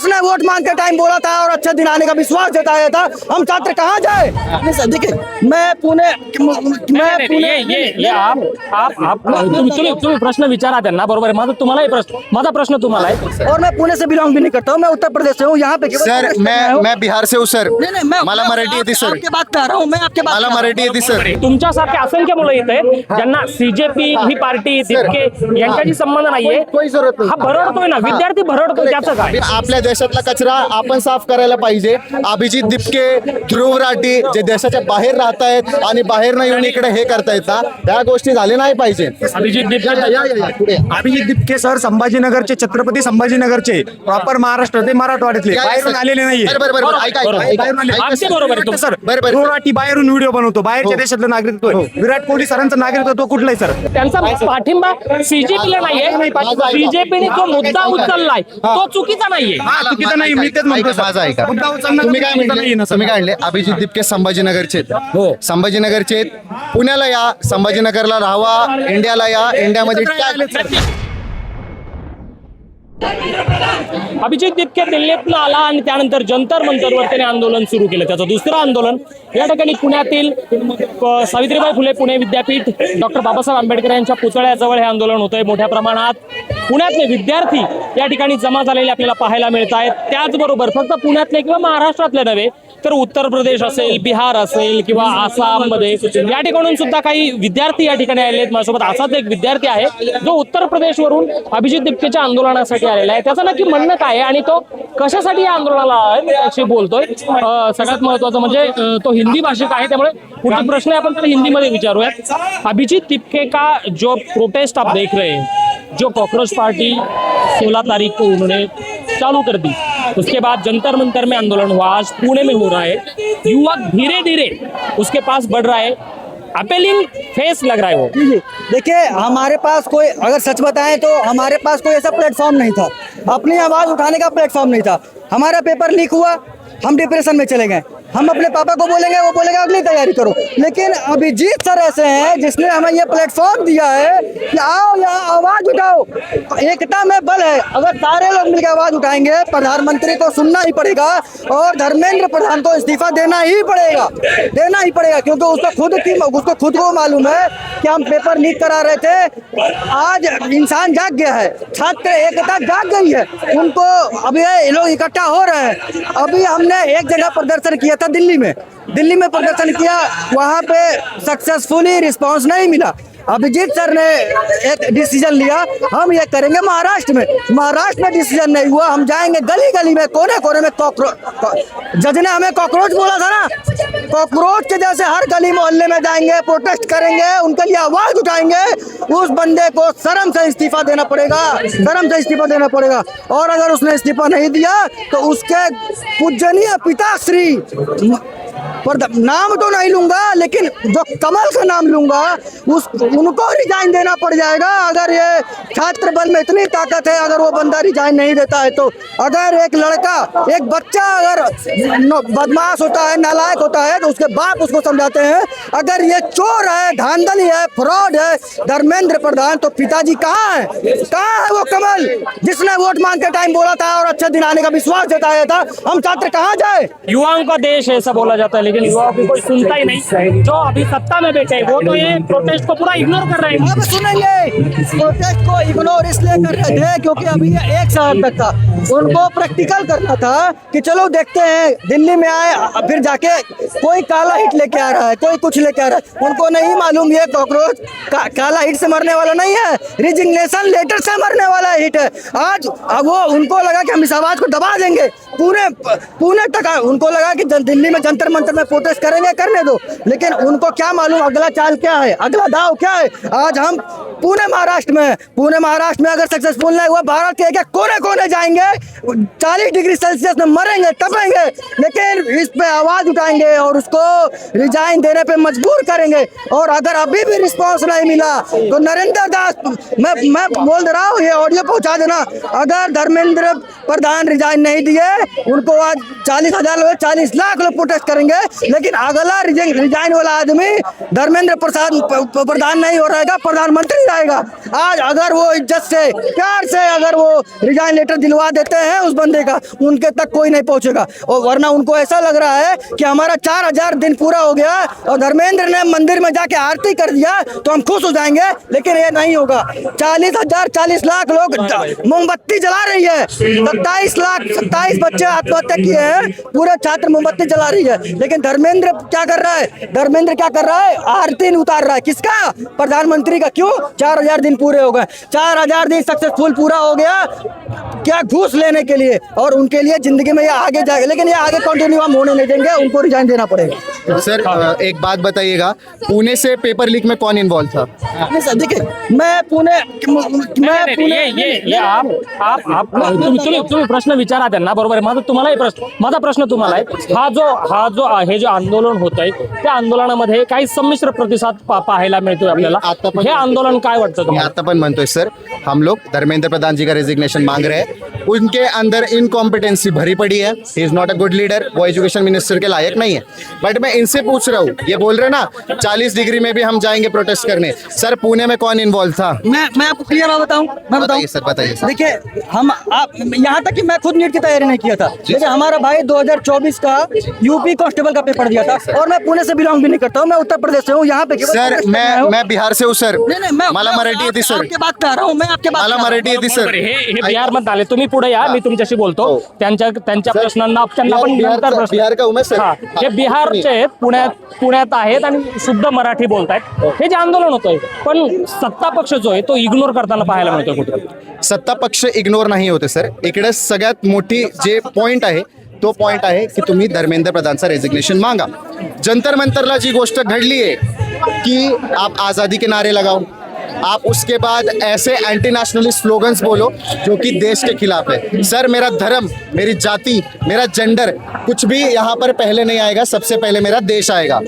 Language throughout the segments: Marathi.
जिसने वोट मांग के टाइम बोला था और अच्छे दिन आने का विश्वास जताया था, हम छात्र कहाँ जाए? देखिए मैं पुणे ये आप तुम्ही प्रश्न विचारा त्यांना, बरोबर आहे. माझा प्रश्न तुम्हाला आहे. और मैं पुणे से बिलोंग भी नहीं करता हूँ, मैं उत्तर प्रदेश से हूँ. यहाँ पे सर मैं बिहार से हूँ सर. नहीं मैं मला मराठी येते सर. आपके बात कर रहा हूँ, मैं आपके बात मला मराठी येते सर. तुमच्यासारखे असंख्य मुलं इथे ज्यांना सीजेपी ही पार्टी दिपके यांच्याशी संबंध नाहीये. हा भरडतोय ना, विद्यार्थी भरडतोय, त्याचं काय? आपल्या देशातला कचरा आपण साफ करायला पाहिजे. अभिजित दिपके, ध्रुव राठी जे देशाच्या बाहेर राहत आहेत आणि बाहेर न येऊन इकडे हे करतायत ना, त्या गोष्टी झाल्या नाही पाहिजे. अभिजित दिपके अभिजित दिपके सर संभाजीनगरचे, छत्रपती संभाजीनगरचे, प्रॉपर महाराष्ट्र ते मराठवाड्यातले, बाहेरून आलेले नाहीये. सर ध्रुव बाहेरून व्हिडिओ बनवतो, बाहेरच्या देशातलं नागरिकत्व. विराट कोहली सरांचं नागरिकत्व कुठलं आहे सर? त्यांचा पाठिंबा सीजेपीला नाहीये. बीजेपीने जो मुद्दा उचललाय तो चुकीचा नाहीये. चुकीचा नाही, मी तेच म्हणतो सर. माझा ऐका. मुद्दा उचलणं तुम्ही काय चुकीचं नाहीये ना म्हणले? सर. तुम्ही काय म्हणले? अभिजित दिपके संभाजीनगरचे आहेत. हो. संभाजीनगरचे आहेत. पुण्याला या, संभाजीनगरला राहावा, इंडियाला या, इंडियामध्ये अभिजित दिपके दिल्लीतनं आला आणि त्यानंतर जंतर मंतरवर त्याने आंदोलन सुरू केलं. त्याचं दुसरं आंदोलन या ठिकाणी पुण्यातील सावित्रीबाई फुले पुणे विद्यापीठ, डॉक्टर बाबासाहेब आंबेडकर यांच्या पुतळ्याजवळ हे आंदोलन होतंय. मोठ्या प्रमाणात पुण्यातले विद्यार्थी या ठिकाणी जमा झालेले आपल्याला पाहायला मिळत आहेत. त्याचबरोबर फक्त पुण्यातले किंवा महाराष्ट्रातले नव्हे तर उत्तर प्रदेश असेल, बिहार असेल किंवा आसाममध्ये या ठिकाणून सुद्धा काही विद्यार्थी या ठिकाणी आलेले आहेत. माझ्यासोबत असाच एक विद्यार्थी आहे जो उत्तर प्रदेशवरून अभिजित दिपकेच्या आंदोलनासाठी आलेला आहे. त्याचं नक्की म्हणणं काय आहे आणि तो कशासाठी या आंदोलनाला अशी बोलतोय, सगळ्यात महत्वाचं म्हणजे तो हिंदी भाषिक आहे, त्यामुळे पुढचे प्रश्न आपण त्याला हिंदीमध्ये विचारूयात. अभिजित दिपके का जो प्रोटेस्ट आप देख रहे हैं, जो कॉकरोच पार्टी 16 तारीख को उन्होंने चालू कर दी, उसके बाद जंतर मंतर में आंदोलन हुआ, आज पुणे में हो रहा है. युवक धीरे धीरे उसके पास बढ़ रहा है. अपीलिंग फेस लग रहा है वो. जी देखिए, हमारे पास कोई, अगर सच बताएं तो हमारे पास कोई ऐसा प्लेटफॉर्म नहीं था, अपनी आवाज़ उठाने का प्लेटफॉर्म नहीं था. हमारा पेपर लीक हुआ, हम डिप्रेशन में चले गए. हम अपने पापा को बोलेंगे, वो बोलेगा अगली तैयारी करो. लेकिन अभिजीत सर ऐसे हैं जिसने हमें ये प्लेटफॉर्म दिया है कि आओ यहाँ आवाज़ उठाओ. एकता में बल है. अगर सारे लोग मिलकर आवाज़ उठाएंगे, प्रधानमंत्री को सुनना ही पड़ेगा और धर्मेंद्र प्रधान को इस्तीफा देना ही पड़ेगा, क्योंकि उसको खुद को मालूम है कि हम पेपर लीक करा रहे थे. आज इंसान जाग गया है, छात्र एकता जाग गई है. उनको अभी ये लोग इकट्ठा हो रहे हैं. अभी हमने एक जगह प्रदर्शन किया था, दिल्ली में प्रदर्शन किया, वहाँ पे सक्सेसफुली रिस्पांस नहीं मिला. अभिजीत सर ने एक डिसीजन लिया, हम ये करेंगे महाराष्ट्र में डिसीजन नहीं हुआ, हम जाएंगे गली गली में, कोने कोने में. जज ने हमें कॉकरोच बोला था ना, कॉकरोच के जैसे हर गली मोहल्ले में जाएंगे, प्रोटेस्ट करेंगे, उनके लिए आवाज उठाएंगे. उस बंदे को शर्म से इस्तीफा देना पड़ेगा. और अगर उसने इस्तीफा नहीं दिया तो उसके पूजनीय पिताश्री, पर नाम तो नहीं लूंगा लेकिन जो कमल का नाम लूंगा, उनको रिजाइन देना पड़ जाएगा. अगर ये छात्र बल में इतनी ताकत है, अगर वो बंदा रिजाइन नहीं देता है तो. अगर एक लड़का, एक बच्चा अगर बदमाश होता है, नालायक होता है, तो उसके बाप उसको समझाते हैं. अगर ये चोर है, धांधली है, फ्रॉड है धर्मेंद्र प्रधान, तो पिताजी कहाँ है वो कमल जिसने वोट मांग के टाइम बोला था और अच्छे दिन आने का विश्वास जताया था? हम छात्र कहाँ जाए? युवाओं का देश ऐसा बोला जाता है, लेकिन युवाओं की कोई सुनता ही नहीं. जो अभी सत्ता में बैठे वो तो ये प्रोटेस्ट को पूरा इग्नोर कर रहे हैं. अब सुनेंगे, प्रोटेस्ट को इग्नोर इसलिए कर रहे थे क्योंकि अभी ये एक शहर तक था. उनको प्रैक्टिकल करना था कि चलो देखते हैं. दिल्ली में आए, फिर जाके कोई काला हिट लेके आ रहा है, कोई कुछ लेके आ रहा है. उनको नहीं मालूम ये कॉकरोच काला हिट से मरने वाला नहीं है, रिजिग्नेशन लेटर से मरने वाला हिट है. आज वो उनको लगा कि हम इस आवाज को दबा देंगे पुणे तक. उनको लगा कि दिल्ली में जंतर मंतर में प्रोटेस्ट करेंगे, करने दो. लेकिन उनको क्या मालूम अगला चाल क्या है, अगला दाव क्या है. आज हम पुणे महाराष्ट्र में अगर सक्सेसफुल नहीं हुआ, भारत के एक कोने कोने जाएंगे, 40 डिग्री सेल्सियस में मरेंगे, तपेंगे, लेकिन इस पे आवाज उठाएंगे और उसको रिजाइन देने पे मजबूर करेंगे. और अगर अभी भी रिस्पांस नहीं मिला तो नरेंद्र दास, मैं बोल दे रहा हूँ, ये ऑडियो पहुंचा देना. अगर धर्मेंद्र प्रधान रिजाइन नहीं दिए, उनको आज 40,000 लोग, 40 लाख लोग प्रोटेस्ट करेंगे. लेकिन अगला रिजाइन वाला आदमी धर्मेंद्र प्रधान नहीं हो रहेगा, प्रधानमंत्री रहेगा. आज अगर वो इज्जत से, प्यार से अगर वो रिजाइन लेटर दिलवा दिलवा देते हैं उस बंदे का, उनके तक कोई नहीं पहुंचेगा। और वरना उनको ऐसा लग रहा है कि हमारा 4000 दिन पूरा हो गया और धर्मेंद्र ने मंदिर में जाके आरती कर दिया तो हम खुश हो जाएंगे, लेकिन ये नहीं होगा। 40 लाख लोग मोमबत्ती जला रही है, 27 बच्चे आत्महत्या किए हैं, पूरे छात्र मोमबत्ती जला रही है। लेकिन धर्मेंद्र क्या कर रहा है? धर्मेंद्र क्या कर रहा है? आरती उतार रहा है। किसका? प्रधानमंत्री का। क्यों? 4000 दिन पूरे हो गए, 4000 दिन सक्सेसफुल पूरा हो गया, क्या घूस लेने के लिए, और उनके लिए जिंदगी में ये आगे जाएगा, लेकिन ये आगे कंटिन्यू हम होने नहीं देंगे, उनको रिजाइन देना पड़ेगा। सर एक बात बताइएगा, पुणे से पेपर लीक में कौन इन्वॉल्व था? नहीं सर, देखिए मैं पुणे ये आप तुम्ही प्रश्न विचारा त्यांना, बरोबर आहे। माझा प्रश्न तुम्हाला आहे, हे जे आंदोलन होत आहे त्या आंदोलनामध्ये काही संमिश्र प्रतिसाद पाहायला मिळतोय आपल्याला। हे आंदोलन काय वाटतं मैं तुम्हाला? आता पण म्हणतोय सर, हम लोग धर्मेंद्र प्रधान जी का रेजिग्नेशन मांग रहे हैं। उनके अंदर इनकॉम्पिटेंसी भरी पड़ी है, he is not a good leader, वो एजुकेशन मिनिस्टर के लायक नहीं है। बट मैं इनसे पूछ रहा हूँ, ये बोल रहे ना 40 डिग्री में भी हम जाएंगे प्रोटेस्ट करने, सर पुणे में कौन इन्वॉल्व था? मैं आपको क्लियर बताऊं, बताइए सर, बताइए सर। देखिए हम आप यहाँ तक कि मैं खुद नीट की तैयारी नहीं किया था, लेकिन हमारा भाई 2024 का यूपी कांस्टेबल का पेपर दिया था, और मैं पुणे से बिलोंग भी नहीं करता हूँ, मैं उत्तर प्रदेश से हूँ। यहाँ पे केवल सर कांग्रेस में हूँ। मैं बिहार से हूँ सर, नहीं मैं मला मराठी येते सर, आपके बात कर रहा हूँ, मैं आपके बात मला मराठी येते सर। हे बिहार मध्ये आले, तुम्ही पुढे या, मी तुमच्याशी बोलतो। त्यांच्या प्रश्नांना त्यांना पण नंतर प्रश्न। बिहार का हूँ मैं सर। हा, हे बिहारचे आहेत, पुण्यात आहेत आणि शुद्ध मराठी बोलतायत। हे जे आंदोलन होतंय, पण सत्ता पक्ष जो आहे तो इग्नोर करताना पाहायला मिळतोय कुठे। सत्ता पक्ष इग्नोर नाही होते सर, इकडे सगळ्यात मोठी जे पॉइंट आहे तो पॉइंट आहे की तुम्ही धर्मेंद्र प्रधानचं रेजिग्नेशन मागा। जंतर मंतरला जी गोष्ट घडली आहे की आप आज़ादी के नारे लगाओ, आप उसके बाद ऐसे एंटी नेशनलिस्ट स्लोगन्स बोलो जो कि देश के खिलाफ है। सर मेरा धर्म, मेरी जाति, मेरा जेंडर कुछ भी यहाँ पर पहले नहीं आएगा, सबसे पहले मेरा देश आएगा,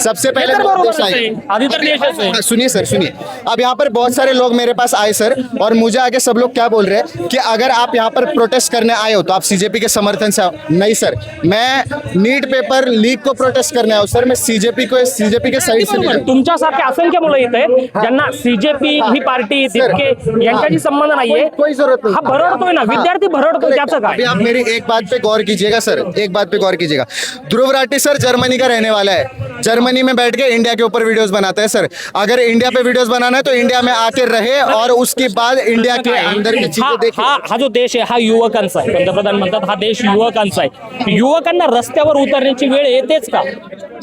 सबसे पहले मेरा देश आएगा। आधी तर देशच आहे। सुनिए सर, सुनिए। अब यहाँ पर बहुत सारे लोग मेरे पास आए सर, और मुझे आगे सब लोग क्या बोल रहे हैं कि अगर आप यहाँ पर प्रोटेस्ट करने आए हो तो आप सीजेपी के समर्थन से आओ। नहीं सर, मैं नीट पेपर लीक को प्रोटेस्ट करने आया हूँ सर, मैं सीजेपी के साइड से नहीं हूँ। तुमच्यासारखे असंख्य मुलं येत आहेत ज्यांना सीजेपी ही पार्टी तितके यांच्याशी संबंध नाहीये। कोई जरूरत नहीं। हा भरडतोय ना, विद्यार्थी भरडतोय, त्याचं अभी काय? आप मेरी एक बात पे गौर कीजिएगा सर, एक बात पे गौर कीजिएगा। ध्रुव राठी सर जर्मनी का रहने वाला है, जर्मनी में बैठ के इंडिया के ऊपर वीडियोस बनाता है सर। अगर इंडिया पे वीडियोस बनाना है तो इंडिया में आके रहे और उसके बाद इंडिया के अंदर की चीजें देखे। हा जो देश आहे हा युवकांचा आहे। पंतप्रधान म्हणतात हा देश युवकांचा आहे। युवकांना रस्त्यावर उतरण्याची वेळ येतेच का?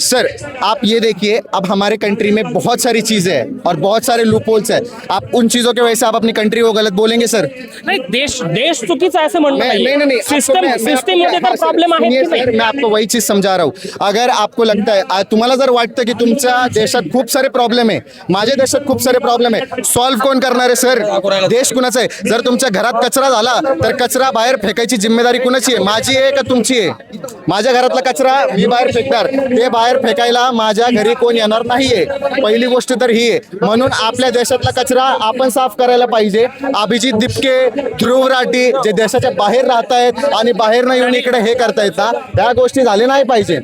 सर आप ये देखिए, अब हमारे कंट्री में बहुत सारी चीजें हैं और बहुत सारे लूपहोल्स हैं, आप उन चीजों की वजह से आप अपनी कंट्री को गलत बोलेंगे सर? नाही, देश चुकीचा आहे असं म्हणणं नहीं, सिस्टम मध्ये तर प्रॉब्लेम आहे की नाही? मैं आपको वही चीज समझा रहा हूँ। अगर आपको लगता है, तुम्हाला जर वाटतं की तुमच्या देशात खूप सारे प्रॉब्लेम आहे, माझ्या देशात खूप सारे प्रॉब्लेम आहे, सॉल्व्ह कोण करणार आहे सर? देश कुणाचा आहे? जर तुमच्या घरात कचरा झाला तर कचरा बाहेर फेकायची जिम्मेदारी कुणाची आहे? माझी आहे का तुमची आहे? माझ्या घरातला कचरा मी बाहेर फेकणार, ते बाहेर फेकायला माझ्या घरी कोण येणार नाहीये, पहिली गोष्ट तर ही आहे। म्हणून आपल्या देशातला कचरा आपण साफ करायला पाहिजे। अभिजित दिपके, ध्रुव राठी जे देशाच्या बाहेर राहत आहेत आणि बाहेर न येऊन इकडे हे करतायत ना, त्या गोष्टी झाल्या नाही पाहिजे।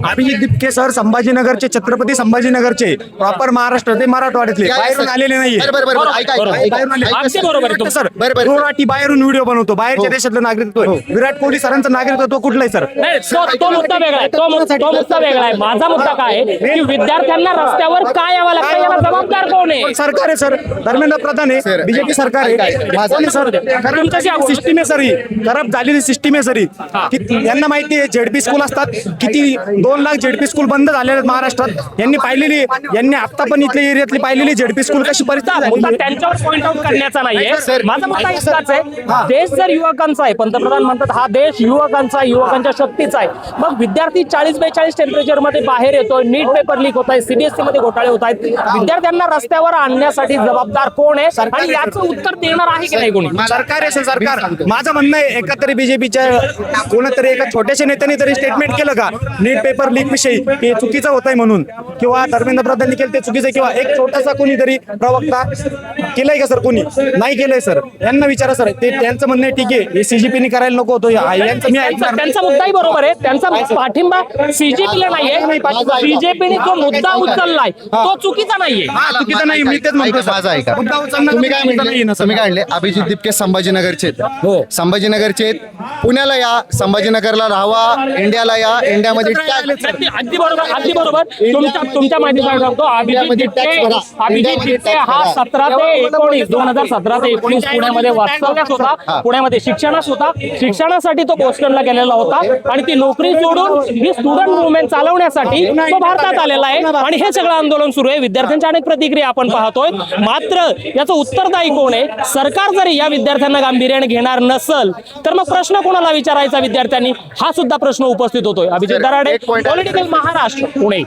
अभिजित दिपके सर संभाजीनगरचे, छत्रपती संभाजीनगरचे, प्रॉपर महाराष्ट्र ते मराठवाड्यातले, बाहेरून आलेले नाहीये। बरोबर, ऐका अगदी बरोबर आहे सर, बरोबर। ध्रुव राठी बाहेरून व्हिडिओ बनवतो, बाहेरच्या देशातलं नागरिकत्व। विराट कोहली सरांचं नागरिकत्व कुठलं आहे सर? नाही, तो मुद्दा वेगळा आहे, तो मुद्दा वेगळा आहे। माझा मुद्दा काय आहे की विद्यार्थ्यांना रस्त्यावर काय यावं लागतं, याला जबाबदार कोण आहे? सरकार आहे सर, धर्मेंद्र प्रधान आहे, बीजेपी सरकार आहे सर। सिस्टीम आहे सर, ही करप्ट झालेली सिस्टीम आहे सर ही। यांना माहिती आहे झेडपी स्कूल असतात किती, 2 लाख झेडपी स्कूल बंद झालेले आहेत महाराष्ट्रात। यांनी आता पण इथल्या एरियातली पाहिलेली झेडपी स्कूल कशी परिस्थिती मुद्दा झाली। त्यांच्यावर पॉइंट आउट करण्याचा नाहीये। माझा मुद्दा इतकाच आहे, देश जर युवकांचा आहे, पंतप्रधान म्हणतात हा देश युवकांचा, युवकांच्या शक्तीचा आहे, मग विद्यार्थी 40-42 टेम्परेचर मध्ये बाहेर येतोय, नीट पेपर लीक होत आहे, सीबीएसई मध्ये घोटाळे होत आहेत, विद्यार्थ्यांना रस्त्यावर आणण्यासाठी जबाबदार कोण आहे आणि याचं उत्तर देणार आहे की नाही कोणी? सरकार आहे सर, सरकार। माझं म्हणणं आहे, एकतरी बीजेपीच्या कोणतरी एका छोट्याशा नेत्याने तरी स्टेटमेंट केलं का नीट पेपर पब्लिक विषयी की चुकीचं होत आहे म्हणून, किंवा धर्मेंद्र प्रधाननी केलं ते चुकीचं आहे, किंवा एक छोटासा कोणीतरी प्रवक्ता केलंय का सर? कोणी नाही केलंय सर. यांना विचारा सर, ते त्यांचं म्हणणं आहे ठीक आहे, हे सीजीपीने करायला नको होतं, यांचं मी ऐकणार नाही. त्यांचा मुद्दाही बरोबर आहे. त्यांचा पाठिंबा सीजेपीला नाहीये. बीजेपीने जो मुद्दा उचललाय तो चुकीचा नाहीये. हा, चुकीचं नाही, मी तेच म्हणतो सर. माझा ऐका. मुद्दा उचलणं तुम्ही काय चुकीचं नाहीये म्हणले? ना सर. तुम्ही काय म्हणले? अभिजित दिपके संभाजीनगरचे आहेत. संभाजीनगरचे आहेत. पुण्याला या, संभाजीनगरला राहावा, इंडियाला या, इंडियामध्ये टॅक्स अगदी बरोबर, अगदी बरोबर. तुमच्या माहिती सांगतो, अभिजित दिपके हा 17 ते 19 2017 ते 19 पुण्यामध्ये वास्तव्यात होता, पुण्यामध्ये शिक्षणास होता. शिक्षणासाठी तो बोस्टनला गेलेला होता आणि ती नोकरी सोडून ही स्टुडंट मुवमेंट चालवण्यासाठी तो भारतात आलेला आहे आणि हे सगळं आंदोलन सुरू आहे. विद्यार्थ्यांच्या अनेक प्रतिक्रिया आपण पाहतोय. मात्र याचं उत्तरदायी कोण आहे? सरकार जरी या विद्यार्थ्यांना गांभीर्याने घेणार नसल तर मग प्रश्न कोणाला विचारायचा विद्यार्थ्यांनी? हा सुद्धा प्रश्न उपस्थित होतोय. अभिजित दराडे, एक point पॉलिटिकल महाराष्ट्र, पुणे.